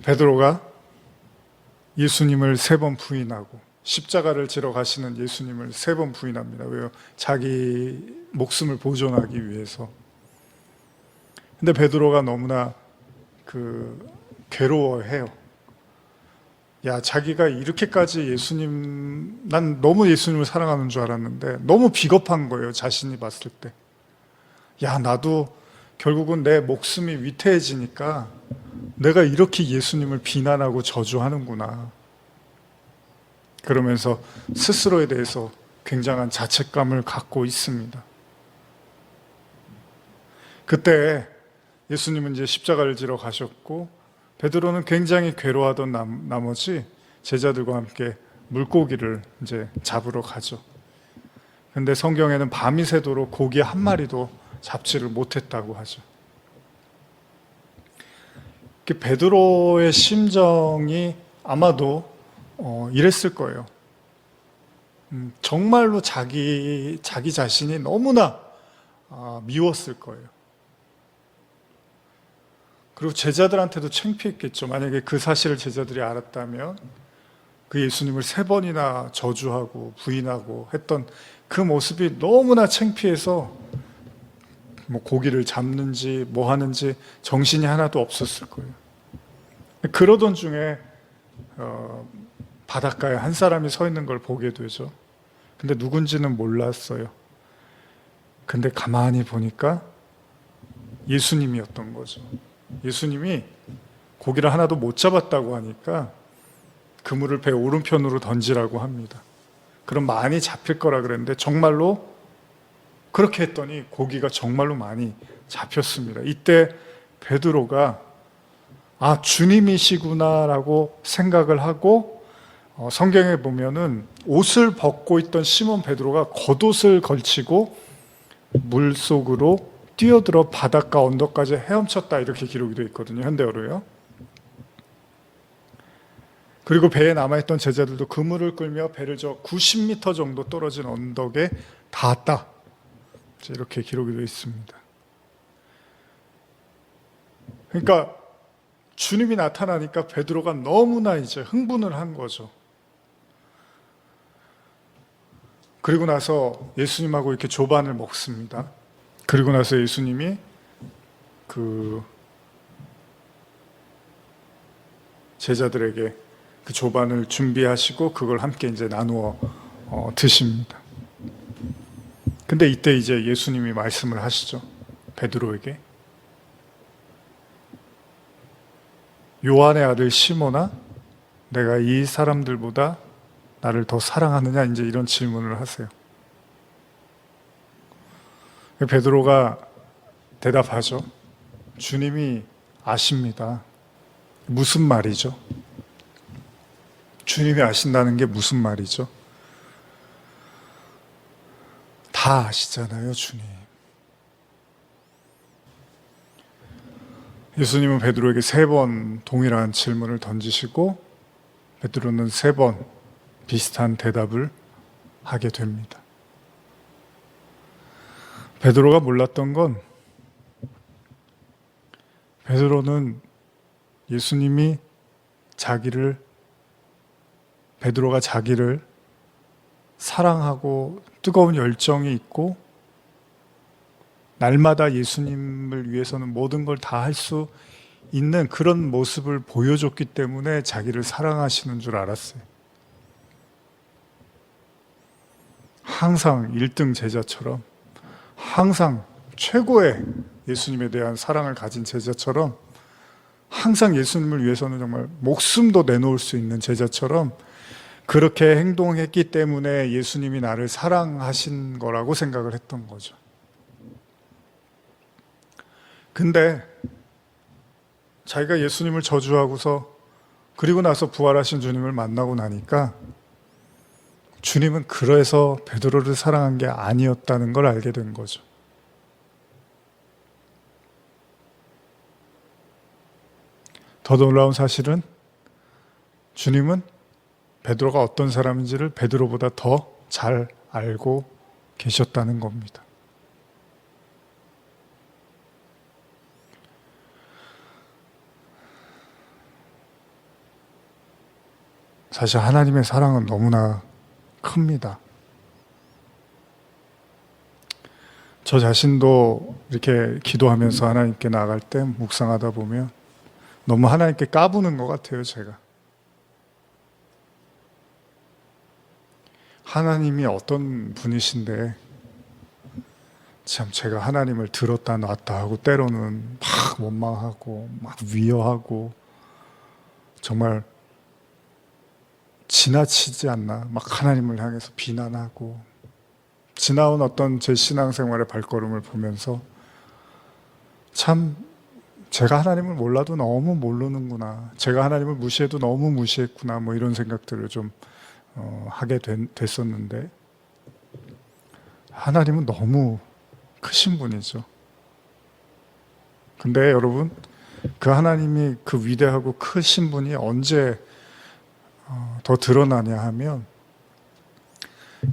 베드로가 예수님을 3번 부인하고 십자가를 지러 가시는 예수님을 3번 부인합니다. 왜요? 자기 목숨을 보존하기 위해서. 근데 베드로가 너무나 괴로워해요. 야, 자기가 이렇게까지 난 너무 예수님을 사랑하는 줄 알았는데 너무 비겁한 거예요, 자신이 봤을 때. 야, 나도 결국은 내 목숨이 위태해지니까 내가 이렇게 예수님을 비난하고 저주하는구나. 그러면서 스스로에 대해서 굉장한 자책감을 갖고 있습니다. 그때 예수님은 이제 십자가를 지러 가셨고 베드로는 굉장히 괴로워하던 나머지 제자들과 함께 물고기를 이제 잡으러 가죠. 근데 성경에는 밤이 새도록 고기 한 마리도 잡지를 못했다고 하죠. 베드로의 심정이 아마도 이랬을 거예요. 정말로 자기 자신이 너무나 미웠을 거예요. 그리고 제자들한테도 창피했겠죠. 만약에 그 사실을 제자들이 알았다면 그 예수님을 3번이나 저주하고 부인하고 했던 그 모습이 너무나 창피해서 뭐 고기를 잡는지 뭐 하는지 정신이 하나도 없었을 거예요. 그러던 중에 바닷가에 한 사람이 서 있는 걸 보게 되죠. 근데 누군지는 몰랐어요. 근데 가만히 보니까 예수님이었던 거죠. 예수님이 고기를 하나도 못 잡았다고 하니까 그물을 배 오른편으로 던지라고 합니다. 그럼 많이 잡힐 거라 그랬는데 정말로 그렇게 했더니 고기가 정말로 많이 잡혔습니다. 이때 베드로가 주님이시구나라고 생각을 하고 성경에 보면은 옷을 벗고 있던 시몬 베드로가 겉옷을 걸치고 물속으로 뛰어들어 바닷가 언덕까지 헤엄쳤다 이렇게 기록이 되어 있거든요. 현대어로요. 그리고 배에 남아있던 제자들도 그물을 끌며 배를 저 90m 정도 떨어진 언덕에 닿았다. 이렇게 기록이 되어 있습니다. 그러니까 주님이 나타나니까 베드로가 너무나 이제 흥분을 한 거죠. 그리고 나서 예수님하고 이렇게 조반을 먹습니다. 그리고 나서 예수님이 그 제자들에게 그 조반을 준비하시고 그걸 함께 이제 나누어 드십니다. 근데 이때 이제 예수님이 말씀을 하시죠. 베드로에게. 요한의 아들 시몬아, 내가 이 사람들보다 나를 더 사랑하느냐? 이제 이런 질문을 하세요. 베드로가 대답하죠. 주님이 아십니다. 무슨 말이죠? 주님이 아신다는 게 무슨 말이죠? 다 아시잖아요, 주님. 예수님은 베드로에게 3번 동일한 질문을 던지시고 베드로는 3번 비슷한 대답을 하게 됩니다. 베드로가 몰랐던 건 베드로는 예수님이 베드로가 자기를 사랑하고 뜨거운 열정이 있고 날마다 예수님을 위해서는 모든 걸 다 할 수 있는 그런 모습을 보여줬기 때문에 자기를 사랑하시는 줄 알았어요. 항상 1등 제자처럼 항상 최고의 예수님에 대한 사랑을 가진 제자처럼 항상 예수님을 위해서는 정말 목숨도 내놓을 수 있는 제자처럼 그렇게 행동했기 때문에 예수님이 나를 사랑하신 거라고 생각을 했던 거죠. 근데 자기가 예수님을 저주하고서 그리고 나서 부활하신 주님을 만나고 나니까 주님은 그래서 베드로를 사랑한 게 아니었다는 걸 알게 된 거죠. 더 놀라운 사실은 주님은 베드로가 어떤 사람인지를 베드로보다 더 잘 알고 계셨다는 겁니다. 사실 하나님의 사랑은 너무나 큽니다. 저 자신도 이렇게 기도하면서 하나님께 나아갈 때 묵상하다 보면 너무 하나님께 까부는 것 같아요, 제가. 하나님이 어떤 분이신데 참 제가 하나님을 들었다 놨다 하고 때로는 막 원망하고 막 위협하고 정말 지나치지 않나 막 하나님을 향해서 비난하고 지나온 어떤 제 신앙생활의 발걸음을 보면서 참 제가 하나님을 몰라도 너무 모르는구나, 제가 하나님을 무시해도 너무 무시했구나, 뭐 이런 생각들을 좀 하게 됐었는데 하나님은 너무 크신 분이죠. 근데 여러분, 그 하나님이 그 위대하고 크신 분이 언제 더 드러나냐 하면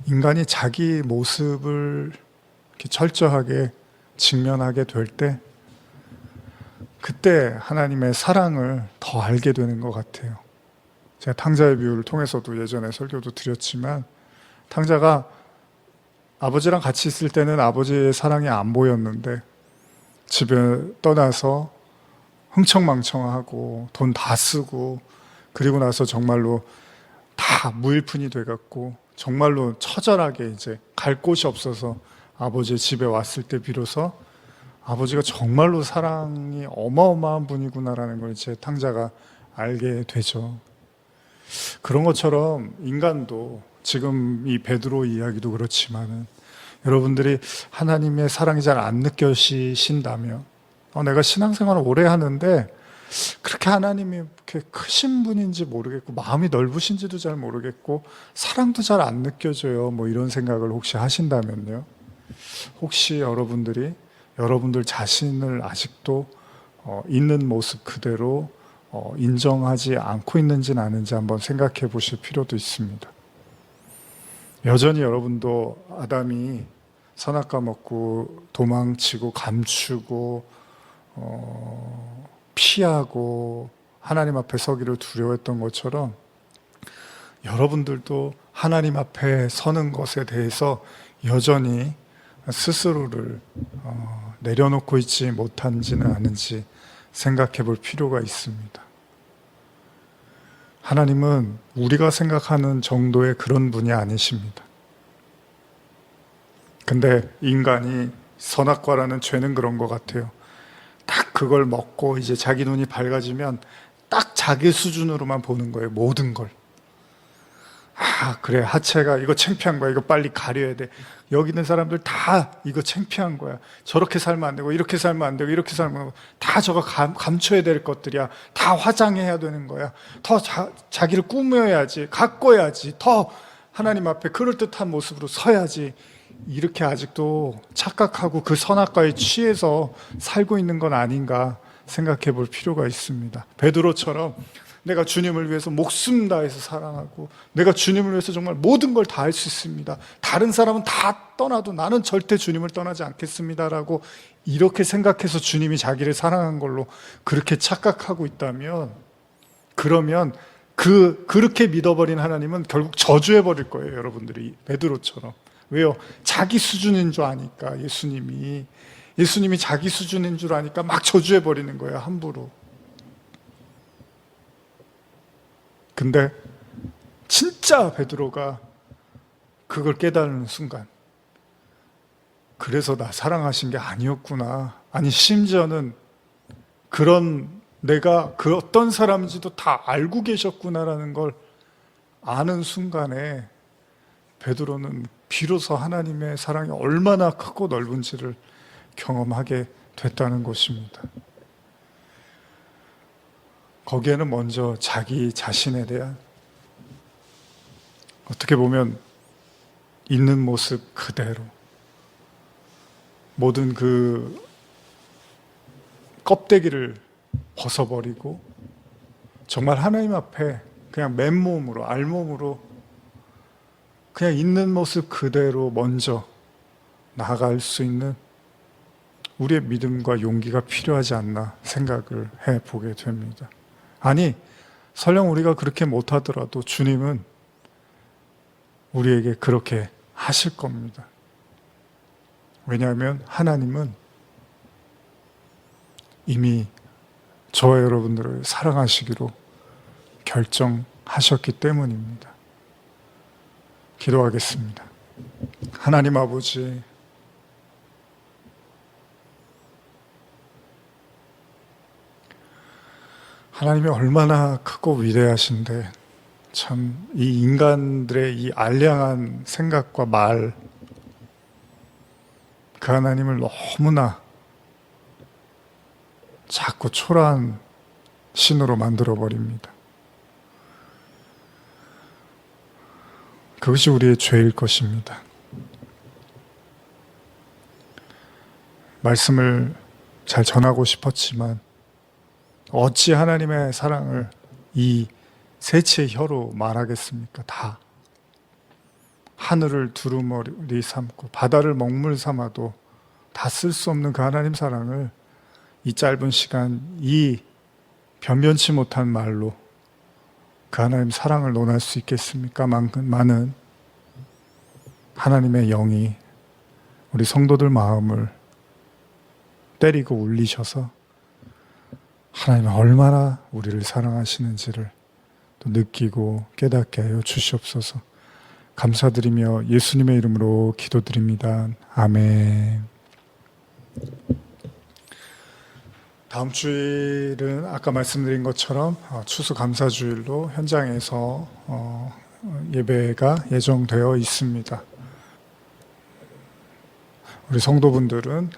인간이 자기 모습을 이렇게 철저하게 직면하게 될 때 그때 하나님의 사랑을 더 알게 되는 것 같아요. 제가 탕자의 비유를 통해서도 예전에 설교도 드렸지만 탕자가 아버지랑 같이 있을 때는 아버지의 사랑이 안 보였는데 집에 떠나서 흥청망청하고 돈 다 쓰고 그리고 나서 정말로 다 무일푼이 돼갖고 정말로 처절하게 이제 갈 곳이 없어서 아버지 집에 왔을 때 비로소 아버지가 정말로 사랑이 어마어마한 분이구나라는 걸 이제 탕자가 알게 되죠. 그런 것처럼 인간도 지금 이 베드로 이야기도 그렇지만은 여러분들이 하나님의 사랑이 잘 안 느껴지신다면 내가 신앙생활을 오래 하는데 그렇게 하나님이 이렇게 크신 분인지 모르겠고 마음이 넓으신지도 잘 모르겠고 사랑도 잘 안 느껴져요, 뭐 이런 생각을 혹시 하신다면요, 혹시 여러분들이 여러분들 자신을 아직도 있는 모습 그대로 인정하지 않고 있는지는 아닌지 한번 생각해 보실 필요도 있습니다. 여전히 여러분도 아담이 선악과 먹고 도망치고 감추고 피하고 하나님 앞에 서기를 두려워했던 것처럼 여러분들도 하나님 앞에 서는 것에 대해서 여전히 스스로를 내려놓고 있지 못한지는 아닌지 생각해 볼 필요가 있습니다. 하나님은 우리가 생각하는 정도의 그런 분이 아니십니다. 근데 인간이 선악과라는 죄는 그런 것 같아요. 딱 그걸 먹고 이제 자기 눈이 밝아지면 딱 자기 수준으로만 보는 거예요, 모든 걸. 그래, 하체가 이거 창피한 거야, 이거 빨리 가려야 돼, 여기 있는 사람들 다 이거 창피한 거야, 저렇게 살면 안 되고 이렇게 살면 안 되고 이렇게 살면 안 되고 다 저거 감춰야 될 것들이야, 다 화장해야 되는 거야, 더 자기를 꾸며야지, 가꿔야지, 더 하나님 앞에 그럴듯한 모습으로 서야지, 이렇게 아직도 착각하고 그 선악과에 취해서 살고 있는 건 아닌가 생각해 볼 필요가 있습니다. 베드로처럼 내가 주님을 위해서 목숨 다해서 사랑하고 내가 주님을 위해서 정말 모든 걸 다 할 수 있습니다, 다른 사람은 다 떠나도 나는 절대 주님을 떠나지 않겠습니다라고 이렇게 생각해서 주님이 자기를 사랑한 걸로 그렇게 착각하고 있다면, 그러면 그렇게 믿어버린 하나님은 결국 저주해버릴 거예요, 여러분들이 베드로처럼. 왜요? 자기 수준인 줄 아니까. 예수님이 자기 수준인 줄 아니까 막 저주해버리는 거예요, 함부로. 근데 진짜 베드로가 그걸 깨달는 순간, 그래서 나 사랑하신 게 아니었구나, 아니 심지어는 그런 내가 그 어떤 사람인지도 다 알고 계셨구나라는 걸 아는 순간에 베드로는 비로소 하나님의 사랑이 얼마나 크고 넓은지를 경험하게 됐다는 것입니다. 거기에는 먼저 자기 자신에 대한, 어떻게 보면 있는 모습 그대로 모든 그 껍데기를 벗어버리고 정말 하나님 앞에 그냥 맨몸으로 알몸으로 그냥 있는 모습 그대로 먼저 나아갈 수 있는 우리의 믿음과 용기가 필요하지 않나 생각을 해보게 됩니다. 아니, 설령 우리가 그렇게 못하더라도 주님은 우리에게 그렇게 하실 겁니다. 왜냐하면 하나님은 이미 저와 여러분들을 사랑하시기로 결정하셨기 때문입니다. 기도하겠습니다. 하나님 아버지, 하나님이 얼마나 크고 위대하신데 참 이 인간들의 이 알량한 생각과 말, 그 하나님을 너무나 작고 초라한 신으로 만들어 버립니다. 그것이 우리의 죄일 것입니다. 말씀을 잘 전하고 싶었지만 어찌 하나님의 사랑을 이 세치의 혀로 말하겠습니까? 다 하늘을 두루머리 삼고 바다를 먹물 삼아도 다 쓸 수 없는 그 하나님 사랑을 이 짧은 시간 이 변변치 못한 말로 그 하나님 사랑을 논할 수 있겠습니까? 많은 하나님의 영이 우리 성도들 마음을 때리고 울리셔서 하나님이 얼마나 우리를 사랑하시는지를 또 느끼고 깨닫게 하여 주시옵소서. 감사드리며 예수님의 이름으로 기도드립니다. 아멘. 다음 주일은 아까 말씀드린 것처럼 추수감사주일로 현장에서 예배가 예정되어 있습니다. 우리 성도분들은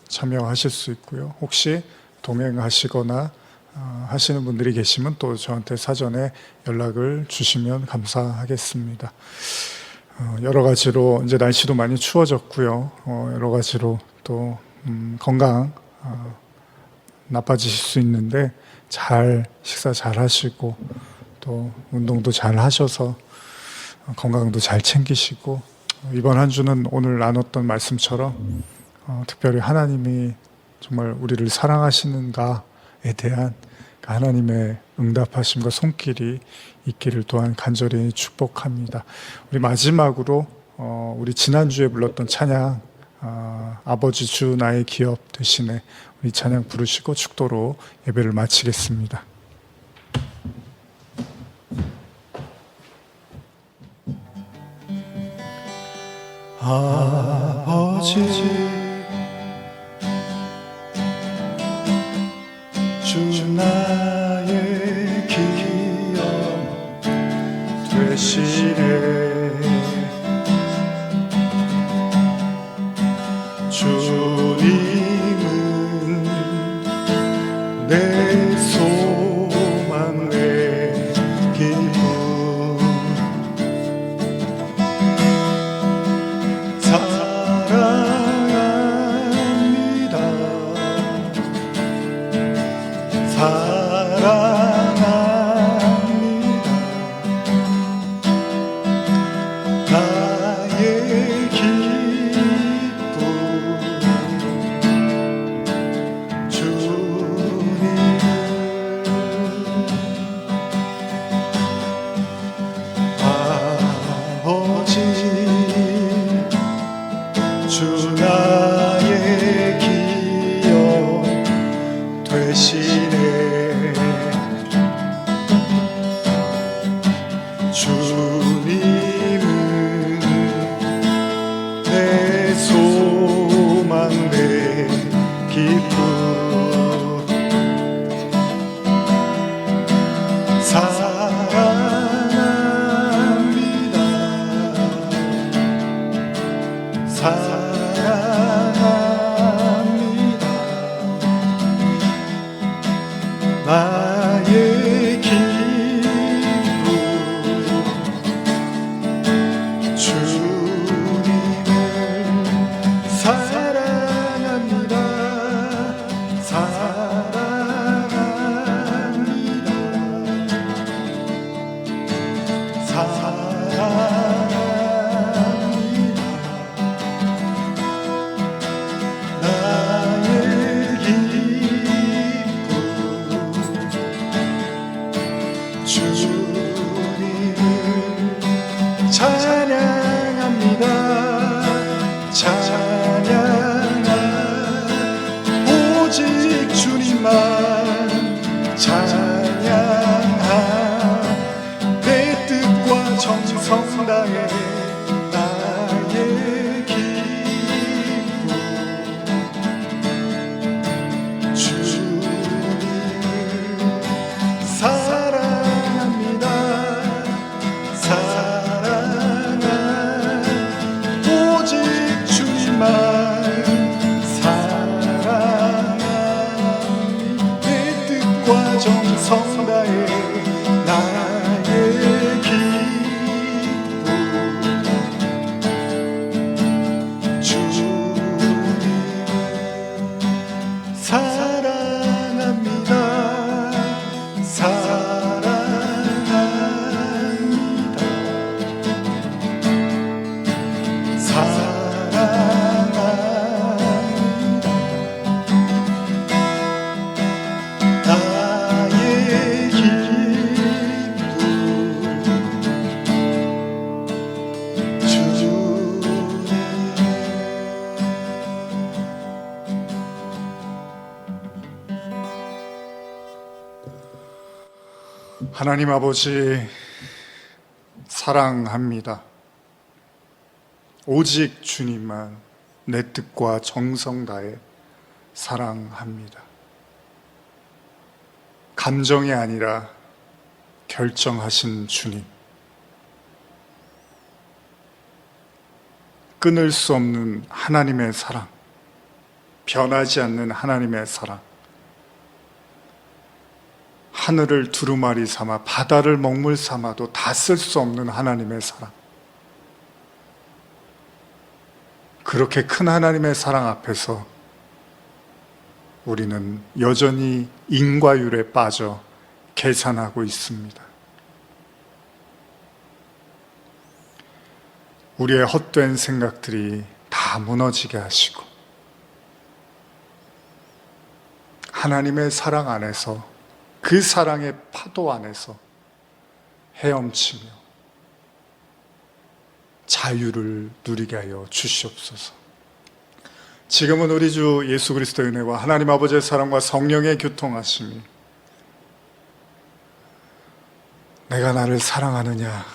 참여하실 수 있고요. 혹시 동행하시거나 하시는 분들이 계시면 또 저한테 사전에 연락을 주시면 감사하겠습니다. 여러 가지로 이제 날씨도 많이 추워졌고요. 여러 가지로 또 건강 나빠지실 수 있는데 잘 식사 잘 하시고 또 운동도 잘 하셔서 건강도 잘 챙기시고 이번 한 주는 오늘 나눴던 말씀처럼 특별히 하나님이 정말 우리를 사랑하시는가에 대한 하나님의 응답하심과 손길이 있기를 또한 간절히 축복합니다. 우리 마지막으로 우리 지난주에 불렀던 찬양 아버지 주 나의 기업 대신에 우리 찬양 부르시고 축도로 예배를 마치겠습니다. 아버지 주 나의 기업 되시네 주님은 내 소망 내 기쁨 사랑합니다 사랑합니다 나의 기쁨 주님을 아버지 주 나의 기업 되시네 주님은 내 소망 내 기쁨 사랑합니다 사랑합니다 나의 기쁨 주님을 사랑합니다 하나님 아버지, 사랑합니다. 오직 주님만 내 뜻과 정성 다해 사랑합니다. 감정이 아니라 결정하신 주님, 끊을 수 없는 하나님의 사랑, 변하지 않는 하나님의 사랑, 하늘을 두루마리 삼아 바다를 먹물 삼아도 다 쓸 수 없는 하나님의 사랑, 그렇게 큰 하나님의 사랑 앞에서 우리는 여전히 인과율에 빠져 계산하고 있습니다. 우리의 헛된 생각들이 다 무너지게 하시고 하나님의 사랑 안에서, 그 사랑의 파도 안에서 헤엄치며 자유를 누리게 하여 주시옵소서. 지금은 우리 주 예수 그리스도의 은혜와 하나님 아버지의 사랑과 성령의 교통하심이, 내가 나를 사랑하느냐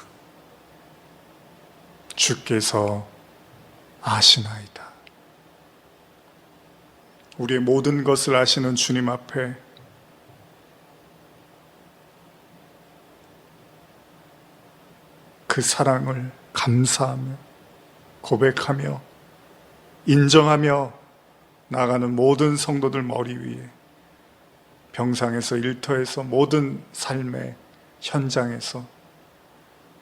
주께서 아시나이다. 우리의 모든 것을 아시는 주님 앞에 그 사랑을 감사하며 고백하며 인정하며 나가는 모든 성도들 머리 위에, 병상에서 일터에서 모든 삶의 현장에서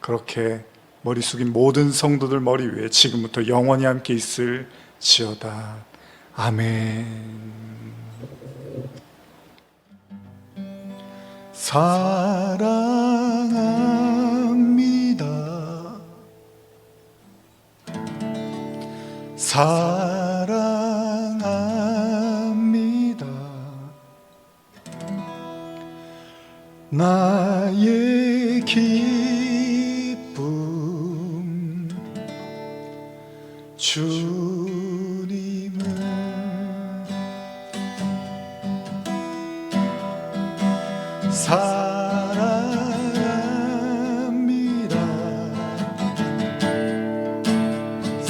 그렇게 머리 숙인 모든 성도들 머리 위에 지금부터 영원히 함께 있을지어다. 아멘. 사랑합니다. 사랑합니다. 나의 기쁨 주님을 사랑합니다.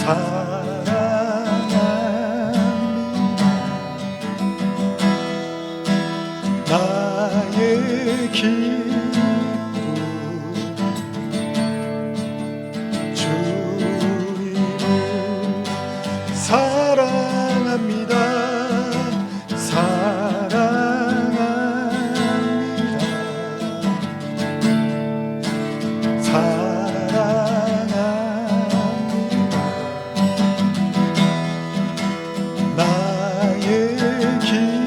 사랑합니다. 나의 기쁨 주님을 사랑합니다. 사랑합니다. 나의 길